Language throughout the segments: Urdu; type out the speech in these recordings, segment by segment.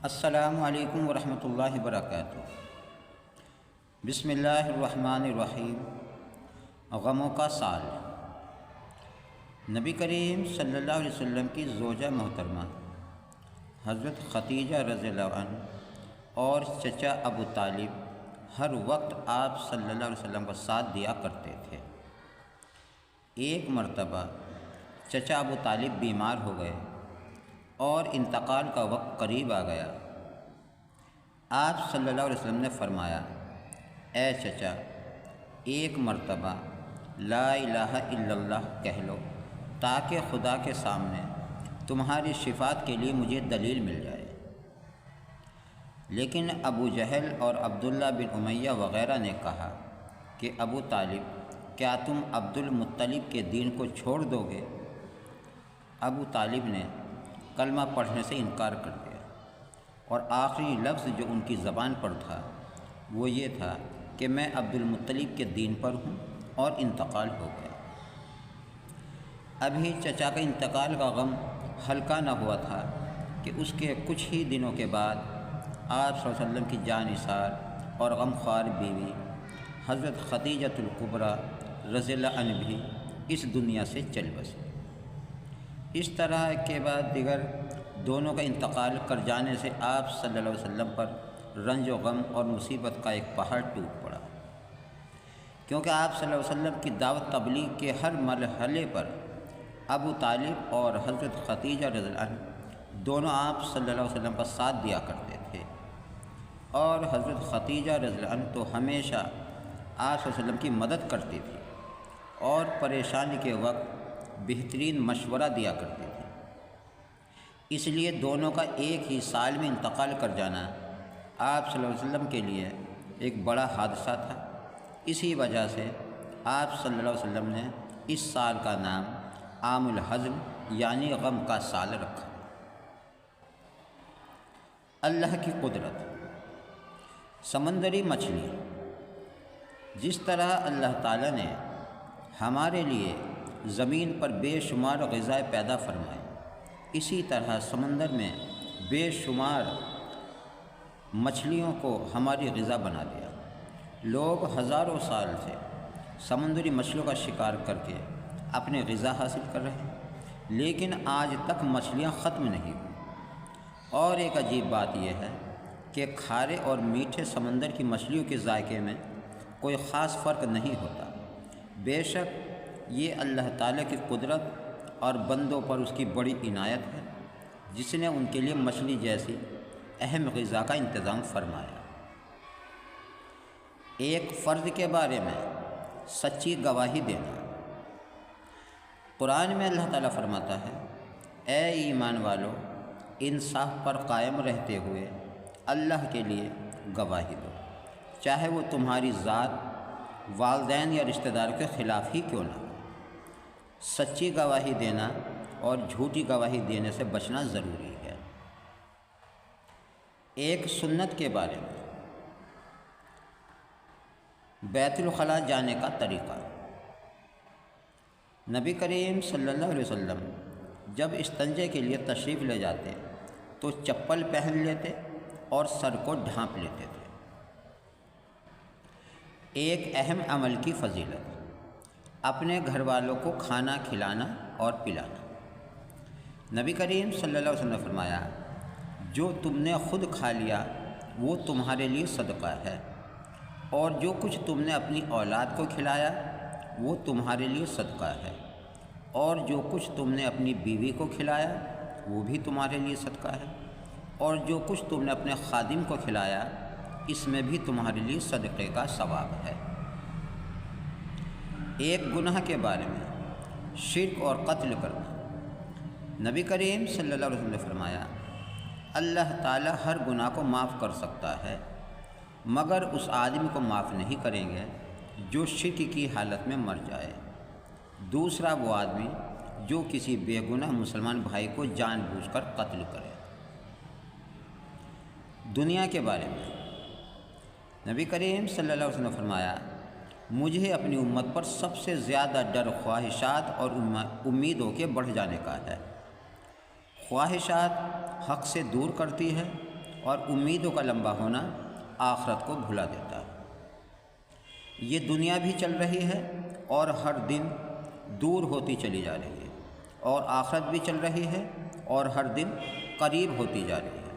السلام علیکم ورحمۃ اللہ وبرکاتہ۔ بسم اللہ الرحمن الرحیم۔ غموں کا سال۔ نبی کریم صلی اللہ علیہ وسلم کی زوجہ محترمہ حضرت خدیجہ رضی اللہ عنہ اور چچا ابو طالب ہر وقت آپ صلی اللہ علیہ وسلم کا ساتھ دیا کرتے تھے۔ ایک مرتبہ چچا ابو طالب بیمار ہو گئے اور انتقال کا وقت قریب آ گیا۔ آپ صلی اللہ علیہ وسلم نے فرمایا، اے چچا، ایک مرتبہ لا الہ الا اللہ کہہ لو تاکہ خدا کے سامنے تمہاری شفاعت کے لیے مجھے دلیل مل جائے۔ لیکن ابو جہل اور عبداللہ بن امیہ وغیرہ نے کہا کہ ابو طالب، کیا تم عبد المطلب کے دین کو چھوڑ دو گے؟ ابو طالب نے کلمہ پڑھنے سے انکار کر دیا، اور آخری لفظ جو ان کی زبان پر تھا وہ یہ تھا کہ میں عبد المطلب کے دین پر ہوں، اور انتقال ہو گیا۔ ابھی چچا کا انتقال کا غم ہلکا نہ ہوا تھا کہ اس کے کچھ ہی دنوں کے بعد آپ صلی اللہ علیہ وسلم کی جاں نثار اور غمخوار بیوی حضرت خدیجۃ الکبریٰ رضی اللہ عنہ بھی اس دنیا سے چل بسے۔ اس طرح کے بعد دیگر دونوں کا انتقال کر جانے سے آپ صلی اللہ علیہ وسلم پر رنج و غم اور مصیبت کا ایک پہاڑ ٹوٹ پڑا، کیونکہ آپ صلی اللہ علیہ وسلم کی دعوت تبلیغ کے ہر مرحلے پر ابو طالب اور حضرت خدیجہ رضی اللہ عنہ دونوں آپ صلی اللہ علیہ وسلم کا ساتھ دیا کرتے تھے، اور حضرت خدیجہ رضی اللہ عنہ تو ہمیشہ آپ صلی اللہ علیہ وسلم کی مدد کرتی تھی اور پریشانی کے وقت بہترین مشورہ دیا کرتی تھی۔ اس لیے دونوں کا ایک ہی سال میں انتقال کر جانا آپ صلی اللہ علیہ وسلم کے لیے ایک بڑا حادثہ تھا۔ اسی وجہ سے آپ صلی اللہ علیہ وسلم نے اس سال کا نام عام الحزن یعنی غم کا سال رکھا۔ اللہ کی قدرت۔ سمندری مچھلی۔ جس طرح اللہ تعالیٰ نے ہمارے لیے زمین پر بے شمار غذائیں پیدا فرمائیں، اسی طرح سمندر میں بے شمار مچھلیوں کو ہماری غذا بنا دیا۔ لوگ ہزاروں سال سے سمندری مچھلیوں کا شکار کر کے اپنے غذا حاصل کر رہے ہیں، لیکن آج تک مچھلیاں ختم نہیں ہوئی۔ اور ایک عجیب بات یہ ہے کہ کھارے اور میٹھے سمندر کی مچھلیوں کے ذائقے میں کوئی خاص فرق نہیں ہوتا۔ بے شک یہ اللہ تعالیٰ کی قدرت اور بندوں پر اس کی بڑی عنایت ہے، جس نے ان کے لیے مچھلی جیسی اہم غذا کا انتظام فرمایا۔ ایک فرد کے بارے میں سچی گواہی دینا۔ قرآن میں اللہ تعالیٰ فرماتا ہے، اے ایمان والو، انصاف پر قائم رہتے ہوئے اللہ کے لیے گواہی دو، چاہے وہ تمہاری ذات، والدین یا رشتہ داروں کے خلاف ہی کیوں نہ ہو۔ سچی گواہی دینا اور جھوٹی گواہی دینے سے بچنا ضروری ہے۔ ایک سنت کے بارے میں۔ بیت الخلاء جانے کا طریقہ۔ نبی کریم صلی اللہ علیہ وسلم جب استنجے کے لیے تشریف لے جاتے تو چپل پہن لیتے اور سر کو ڈھانپ لیتے تھے۔ ایک اہم عمل کی فضیلت۔ اپنے گھر والوں کو کھانا کھلانا اور پلانا۔ نبی کریم صلی اللہ علیہ وسلم نے فرمایا، جو تم نے خود کھا لیا وہ تمہارے لیے صدقہ ہے، اور جو کچھ تم نے اپنی اولاد کو کھلایا وہ تمہارے لیے صدقہ ہے، اور جو کچھ تم نے اپنی بیوی کو کھلایا وہ بھی تمہارے لیے صدقہ ہے، اور جو کچھ تم نے اپنے خادم کو کھلایا اس میں بھی تمہارے لیے صدقے کا ثواب ہے۔ ایک گناہ کے بارے میں۔ شرک اور قتل کرنا۔ نبی کریم صلی اللہ علیہ وسلم نے فرمایا، اللہ تعالیٰ ہر گناہ کو معاف کر سکتا ہے، مگر اس آدمی کو معاف نہیں کریں گے جو شرک کی حالت میں مر جائے۔ دوسرا وہ آدمی جو کسی بے گناہ مسلمان بھائی کو جان بوجھ کر قتل کرے۔ دنیا کے بارے میں۔ نبی کریم صلی اللہ علیہ وسلم نے فرمایا، مجھے اپنی امت پر سب سے زیادہ ڈر خواہشات اور امیدوں کے بڑھ جانے کا ہے۔ خواہشات حق سے دور کرتی ہے اور امیدوں کا لمبا ہونا آخرت کو بھلا دیتا ہے۔ یہ دنیا بھی چل رہی ہے اور ہر دن دور ہوتی چلی جا رہی ہے، اور آخرت بھی چل رہی ہے اور ہر دن قریب ہوتی جا رہی ہے،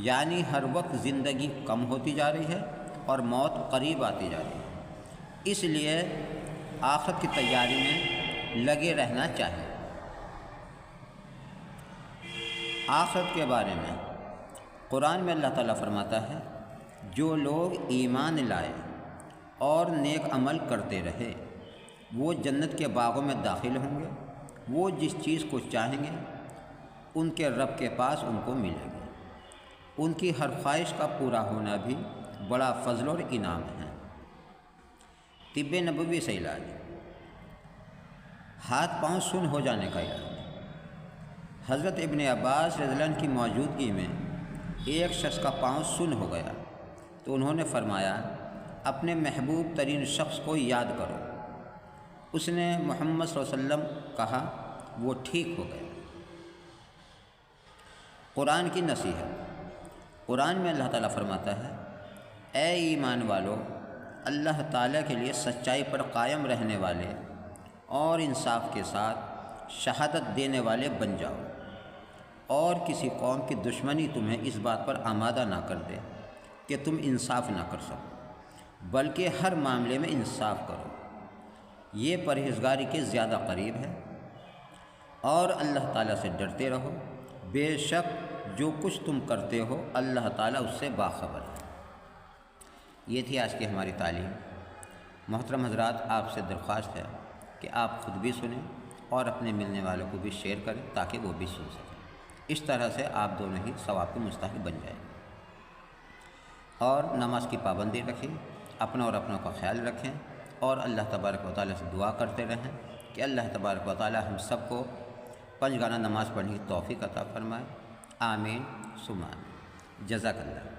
یعنی ہر وقت زندگی کم ہوتی جا رہی ہے اور موت قریب آتی جا رہی ہے۔ اس لیے آخرت کی تیاری میں لگے رہنا چاہیے۔ آخرت کے بارے میں قرآن میں اللہ تعالیٰ فرماتا ہے، جو لوگ ایمان لائے اور نیک عمل کرتے رہے وہ جنت کے باغوں میں داخل ہوں گے، وہ جس چیز کو چاہیں گے ان کے رب کے پاس ان کو ملے گی، ان کی ہر خواہش کا پورا ہونا بھی بڑا فضل اور انعام ہے۔ طب نبوی سے علاج، ہاتھ پاؤں سن ہو جانے کا علاج۔ حضرت ابن عباس رضی اللہ عنہ کی موجودگی میں ایک شخص کا پاؤں سن ہو گیا تو انہوں نے فرمایا، اپنے محبوب ترین شخص کو یاد کرو۔ اس نے محمد صلی اللہ علیہ وسلم کہا، وہ ٹھیک ہو گیا۔ قرآن کی نصیحت، قرآن میں اللہ تعالیٰ فرماتا ہے، اے ایمان والو، اللہ تعالیٰ کے لیے سچائی پر قائم رہنے والے اور انصاف کے ساتھ شہادت دینے والے بن جاؤ، اور کسی قوم کی دشمنی تمہیں اس بات پر آمادہ نہ کر دے کہ تم انصاف نہ کر سکو، بلکہ ہر معاملے میں انصاف کرو، یہ پرہیزگاری کے زیادہ قریب ہے، اور اللہ تعالیٰ سے ڈرتے رہو، بے شک جو کچھ تم کرتے ہو اللہ تعالیٰ اس سے باخبر ہے۔ یہ تھی آج کی ہماری تعلیم۔ محترم حضرات، آپ سے درخواست ہے کہ آپ خود بھی سنیں اور اپنے ملنے والوں کو بھی شیئر کریں تاکہ وہ بھی سن سکیں۔ اس طرح سے آپ دونوں ہی ثواب کے مستحق بن جائیں، اور نماز کی پابندی رکھیں، اپنا اور اپنوں کا خیال رکھیں، اور اللہ تبارک و تعالیٰ سے دعا کرتے رہیں کہ اللہ تبارک و تعالیٰ ہم سب کو 5 گانہ نماز پڑھنے کی توفیق عطا فرمائے۔ آمین ثم آمین۔ جزاک اللہ۔